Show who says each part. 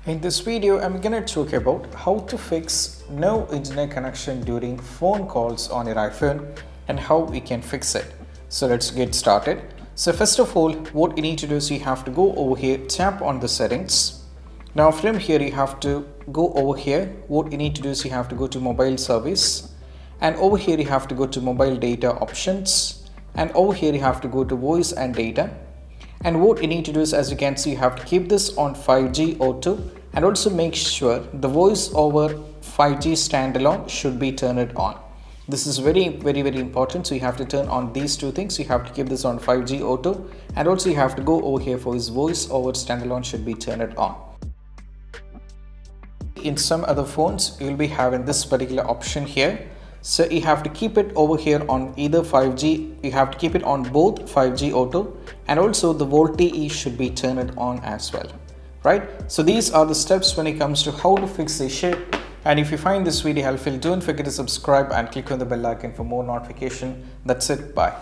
Speaker 1: In this video, I'm going to talk about how to fix no internet connection during phone calls on your iPhone and how we can fix it. So let's get started. So first of all, what you need to do is you have to go over here, tap on the settings. Now from here, you have to go over here. What you need to do is you have to go to mobile service, and over here you have to go to mobile data options, and over here you have to go to voice and data. And what you need to do is, as you can see, you have to keep this on 5G auto, and also make sure the voice over 5G standalone should be turned on. This is very important. So you have to turn on these two things. You have to keep this on 5G auto, and also you have to go over here for his voice over standalone should be turned on. In some other phones, you'll be having this particular option here. So you have to keep it over here on either 5G, you have to keep it on both 5G auto, and also the VoLTE should be turned on as well, right? So these are the steps when it comes to how to fix the issue. And if you find this video helpful, don't forget to subscribe and click on the bell icon for more notification. That's it. Bye.